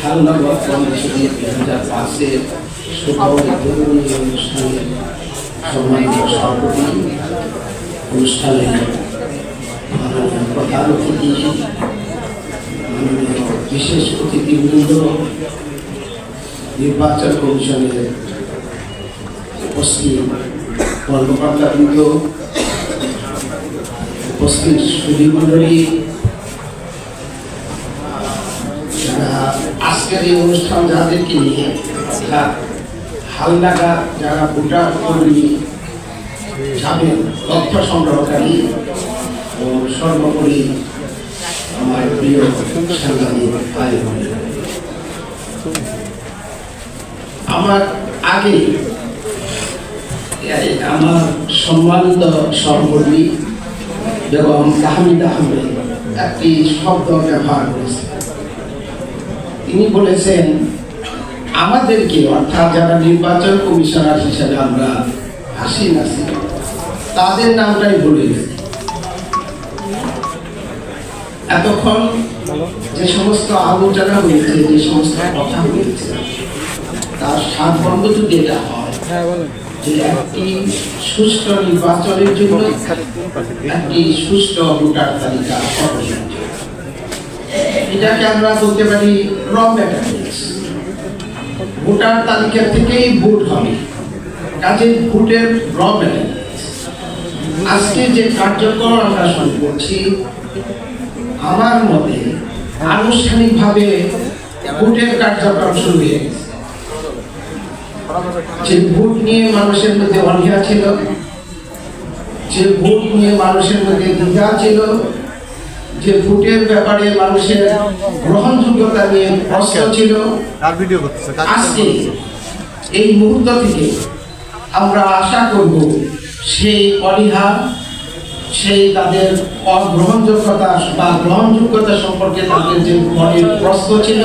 হালনাবাদ ফাউন্ডেশনের 2005-এর অনুষ্ঠানে সম্মানিত সভাপতি, অনুষ্ঠানে প্রধান অতিথি, মাননীয় বিশেষ অতিথিবৃন্দ, নির্বাচন কমিশনের উপস্থিত কর্মকর্তাবৃন্দ, উপস্থিত সুধীমণ্ডলী, আজকের এই অনুষ্ঠান যাদেরকে নিয়ে হালনাগাদ যারা ভোটার কর্মী যাবেন, তথ্য সংগ্রহকারী ও সর্বোপরি আমার প্রিয় সাংবাদিক ভাই বোন, আমার আগে আমার সম্মানিত সহকর্মী বেগম তাহমিদা আহমেদ একটি শব্দ ব্যবহার করেছেন। তিনি বলেছেন আমাদেরকে, অর্থাৎ যারা নির্বাচন কমিশনার হিসেবে আমরা আসি তাদের নামটাই বলে গেছে। এতক্ষণ যে সমস্ত আলোচনা হয়েছে, যে সমস্ত কথা হয়েছে, তার সারমর্ম যদি এটা হয় যে একটি সুষ্ঠু নির্বাচনের জন্য একটি সুষ্ঠু ভোটার তালিকা অপরিহার্য, এটাকে আমরা বলতে পারি র ম্যাটেরিয়ালস। ভোটার তালিকা থেকেই ভোট হবে, কাজে ভোটের র ম্যাটেরিয়ালস। আজকে যে কার্যক্রম আমরা শুরু করছি, আমার মতে আনুষ্ঠানিকভাবে ভোটের কার্যক্রম শুরু হয়ে গেছে। যে ভোট নিয়ে মানুষের মধ্যে অনীহা ছিল, যে ভোট নিয়ে মানুষের মধ্যে দ্বিধা ছিল, যে ভোটের ব্যাপারে মানুষের গ্রহণযোগ্যতা নিয়ে প্রশ্ন ছিল, আজকে এই মুহূর্ত থেকে আমরা আশা করব সেই অনীহা, সেই তাদের অগ্রহণযোগ্যতা বা গ্রহণযোগ্যতা সম্পর্কে তাদের যে মনের প্রশ্ন ছিল,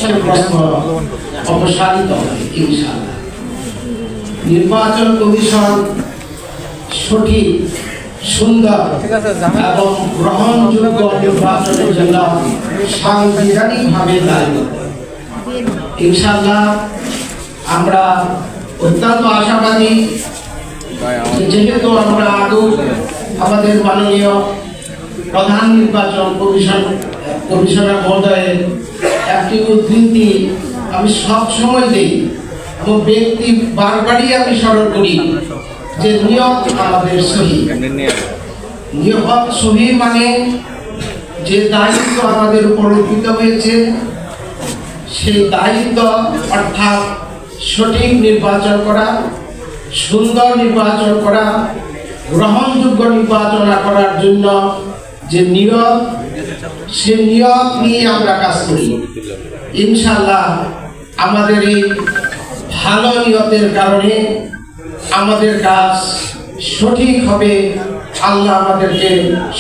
সেই প্রশ্ন অপসারিত হবে ইনশাআল্লাহ। নির্বাচন কমিশন সঠিক, সুন্দর এবং গ্রহণযোগ্য নির্বাচনের জন্য সাংবিধানিকভাবে দায়বদ্ধ। ইনশাআল্লাহ আমরা অত্যন্ত আশাবাদী, যেহেতু আমরা আদৌ আমাদের মাননীয় প্রধান নির্বাচন কমিশনার মহোদয়ের একটি উদ্ধৃতি আমি সব সময় দিই এবং ব্যক্তি বারবারই আমি স্মরণ করি যে নিয়ত আমাদের সহি। নিয়ত সহি মানে যে দায়িত্ব আমাদের উপর অর্পিত হয়েছে, সেই দায়িত্ব অর্থাৎ সঠিক নির্বাচন করা, সুন্দর নির্বাচন করা, গ্রহণযোগ্য নির্বাচন করার জন্য যে নিয়ত, সে নিয়ত নিয়ে আমরা কাজ করি। ইনশাআল্লাহ আমাদের এই ভালো নিয়তের কারণে আমাদের কাজ সঠিক হবে। আল্লাহ আমাদেরকে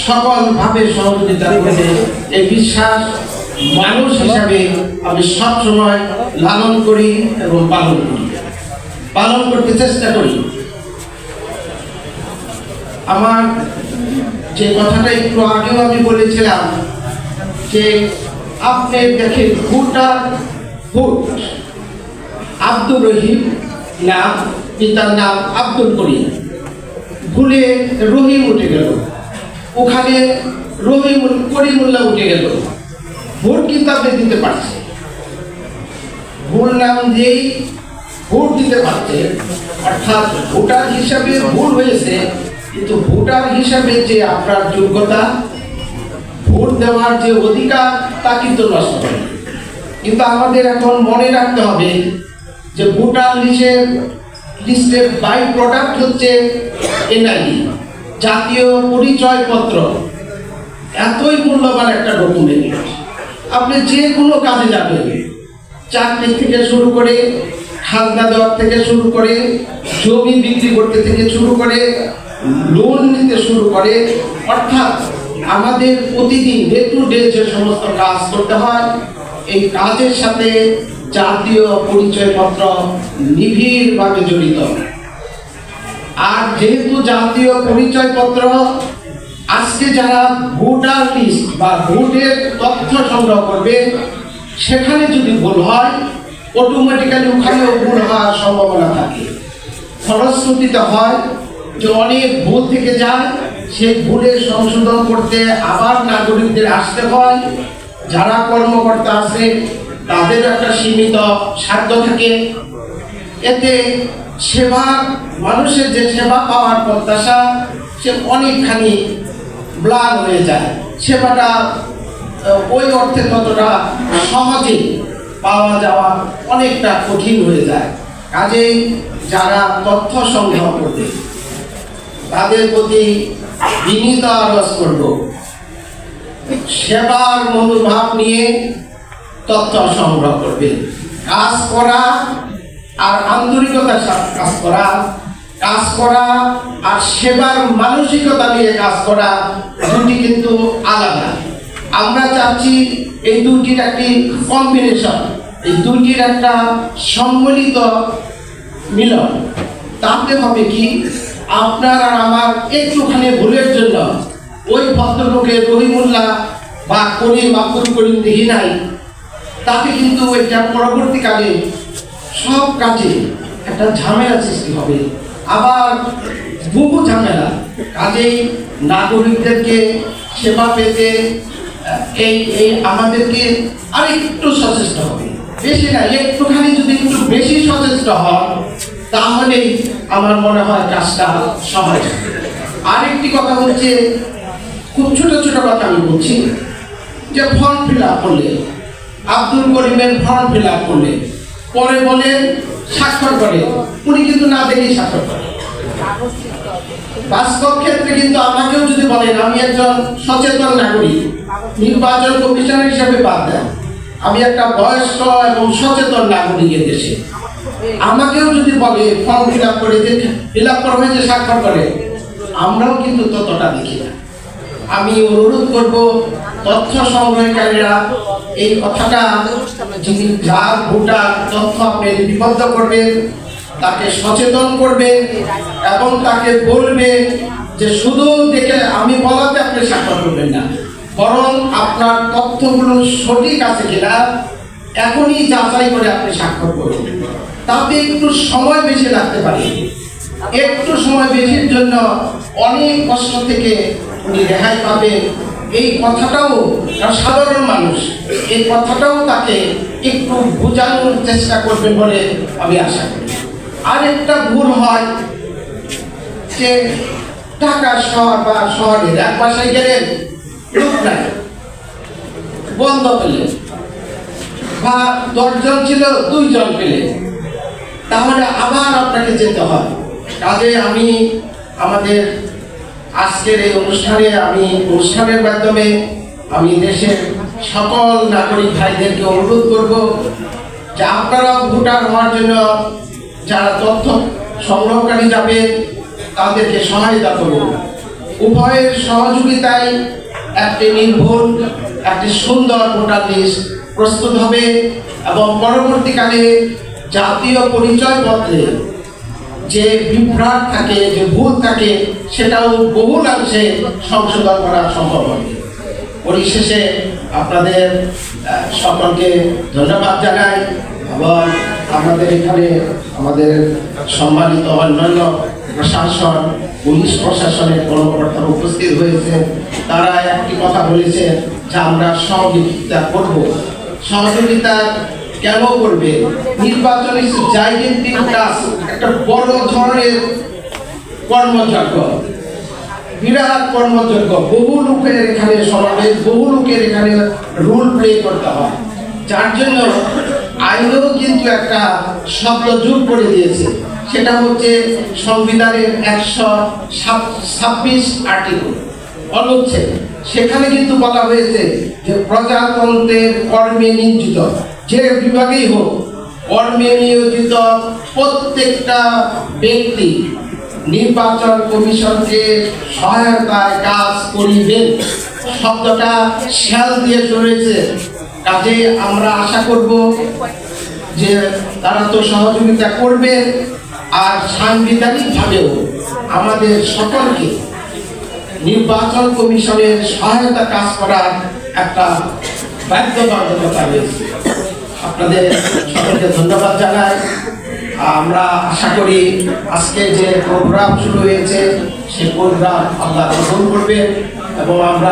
সকলভাবে সহযোগিতা করবে, এই বিশ্বাস মানুষ হিসাবে আমি সবসময় লালন করি এবং পালন করতে চেষ্টা করি। আমার যে কথাটা একটু আগেও আমি বলেছিলাম যে আপনি দেখেন ভোটার ভোট, আব্দুর রহিম নাম, পিতার নাম আব্দুল করিম, ভুলে রহিম উঠে গেল, ওখানে করিমুল্লাহ উঠে গেল। ভোট কিন্তু আপনি দিতে পারছে, ভুল নাম দিয়েই ভোট দিতে পারছে, অর্থাৎ ভোটার হিসাবে ভুল হয়েছে, কিন্তু ভোটার হিসাবে যে আপনার যোগ্যতা, ভোট দেওয়ার যে অধিকার, তা কিন্তু নষ্ট হয়। কিন্তু আমাদের এখন মনে রাখতে হবে যে ভোটার লিস্টের বাই প্রোডাক্ট হচ্ছে এনআইডি, জাতীয় পরিচয়পত্র। এতই মূল্যবান একটা ডকুমেন্ট, আপনি যে কোনো কাজে যাবেন, চাকরি থেকে শুরু করে, খাজনা দেওয়ার থেকে শুরু করে, জমি বিক্রি করতে থেকে শুরু করে, লোন নিতে শুরু করে, অর্থাৎ আমাদের প্রতিদিন ডে টু ডে যে সমস্ত কাজ করতে হয়, এই কাজের সাথে জাতীয় পরিচয়পত্র নিবিড়ভাবে জড়িত। আর যেহেতু জাতীয় পরিচয়পত্র আজকে যারা ভোটার লিস্ট বা ভোটের তথ্য সংগ্রহ করবে, সেখানে যদি ভুল হয় অটোমেটিক্যালি ওখানেও ভুল হওয়ার সম্ভাবনা থাকে। ফলশ্রুতিতে হয় যে অনেক ভুল থেকে যায়, সেই ভুলের সংশোধন করতে আবার নাগরিকদের আসতে হয়। যারা কর্মকর্তা আছে তাদের একটা সীমিত সাধ্য থাকে, এতে সেবা, মানুষের যে সেবা পাওয়ার প্রত্যাশা সে অনেকখানি ম্লান হয়ে যায়। সেবাটা ওই অর্থে ততটা সহজে পাওয়া যাওয়া অনেকটা কঠিন হয়ে যায়। কাজেই যারা তথ্য সংগ্রহ করবে তাদের প্রতি বিনীত আরজ করব, সেবার মনোভাব নিয়ে তথ্য সংগ্রহ করবে। কাজ করা আর আন্তরিকতার সাথে কাজ করা আর সেবার মানসিকতা নিয়ে কাজ করা দুটি কিন্তু আলাদা। আমরা চাচ্ছি এই দুটির একটি কম্বিনেশন, এই দুটির একটা সম্মিলিত মিলন। তাতে হবে কি, আপনার আর আমার একটুখানি ভুলের জন্য ওই ভদ্রলোকের রহিমুল্লাহ বা করিম আব্দুল করিম দেখি নাই, তাতে কিন্তু এটা পরবর্তীকালে সব কাজে একটা ঝামেলা সৃষ্টি হবে, আবার বহু ঝামেলা। কাজেই নাগরিকদেরকে সেবা পেতে এই আমাদেরকে আরেকটু সচেষ্ট হবে, বেশি না একটুখানি যদি একটু বেশি সচেষ্ট হয় তাহলেই আমার মনে হয় কাজটা সহজ। আরেকটি কথা হচ্ছে, খুব ছোট ছোট কথা আমি বলছি, যে ফর্ম ফিল আপ করলে, আব্দুল করিমের ফর্ম ফিল আপ করলে পরে বলে স্বাক্ষর করে, উনি কিন্তু না দেখেই স্বাক্ষর করে। বাস্তব ক্ষেত্রে কিন্তু আমাকেও যদি বলেন, আমি একজন সচেতন নাগরিক, নির্বাচন কমিশনার হিসাবে বাদ দেন, আমি একটা বয়স্ক এবং সচেতন নাগরিক দেশে, আমাকেও যদি বলে ফর্ম ফিল আপ করে যে ফিল আপ করা হয়েছে স্বাক্ষর করে, আমরাও কিন্তু ততটা দেখি না। আমি অনুরোধ করব তথ্য সংগ্রহকারীরা এই কথাটা, যিনি যার ভোটার তথ্য আপনি লিপিবদ্ধ করবেন তাকে সচেতন করবেন এবং তাকে বলবেন যে শুধু দেখে আমি বলাতে আপনি স্বাক্ষর করবেন না, বরং আপনার তথ্যগুলো সঠিক আছে কিনা এখনই যাচাই করে আপনি স্বাক্ষর করুন। তাতে একটু সময় বেশি লাগতে পারে, একটু সময় বেশির জন্য অনেক কষ্ট থেকে উনি রেহাই পাবে। এই কথাটাও সাধারণ মানুষ এই কথাটাও তাকে একটু বোঝানোর চেষ্টা করবে বলে আমি আশা করি। আরেকটা ভুল হয় যে ঢাকা শহর বা শহরের এক বাসায় গেলেন, লোক নাই, বন্ধ পেলেন, বা 10 জন ছিল 2 জন পেলেন, তাহলে আবার আপনাকে যেতে হয়। কাজে আমি আমাদের আজকের এই অনুষ্ঠানের মাধ্যমে আমি দেশের সকল নাগরিক ভাইদেরকে অনুরোধ করব যে আপনারা ভোটার হওয়ার জন্য যারা তথ্য সংগ্রহকারী যাবে তাদেরকে সহায়তা করুন। উভয়ের সহযোগিতায় একটি নির্ভুল, একটি সুন্দর ভোটার লিস্ট প্রস্তুত হবে এবং পরবর্তীকালে জাতীয় পরিচয়পত্রে যে বিভ্রাট থাকে, যে ভুল থাকে, সেটাও বহুলাংশে সংশোধন করা সম্ভব হবে। পরিশেষে আপনাদের সকলকে ধন্যবাদ জানাই এবং আমাদের এখানে আমাদের সম্মানিত অন্যান্য প্রশাসন, পুলিশ প্রশাসনের কর্মকর্তারা উপস্থিত হয়েছে। তারা একটি কথা বলেছে যে আমরা সহযোগিতা করব। সহযোগিতা কেন করবে? নির্বাচনী জাইডেন্টিটি ক্লাস একটা বড় ধরনের কর্মযজ্ঞ, বিরাট কর্মযজ্ঞ, বহু লোকের এখানে সমাবেশ, বহু লোকের এখানে রোল প্লে করতে হয়, যার জন্য আইনেও কিন্তু একটা শব্দ যোগ করে দিয়েছে, সেটা হচ্ছে সংবিধানের 126 আর্টিকেল অনুচ্ছেদ। সেখানে কিন্তু বলা হয়েছে যে প্রজাতন্ত্রের কর্মে নিয়োজিত যে বিভাগেই হোক, কর্মে নিয়োজিত প্রত্যেকটা ব্যক্তি নির্বাচন কমিশনকে সহায়তায় কাজ করিবেন। শব্দটা শ্যাল দিয়ে চলেছে। কাজে আমরা আশা করব যে তারা তো সহযোগিতা করবে, আর সাংবিধানিকভাবেও আমাদের সকলকে নির্বাচন কমিশনের সহায়তা কাজ করার একটা বাধ্যবাধকতা রয়েছে। আপনাদের সকলকে ধন্যবাদ জানাই। আমরা আশা করি আজকে যে প্রোগ্রাম শুরু হয়েছে সেই প্রোগ্রাম আল্লাহ কবুল করবে এবং আমরা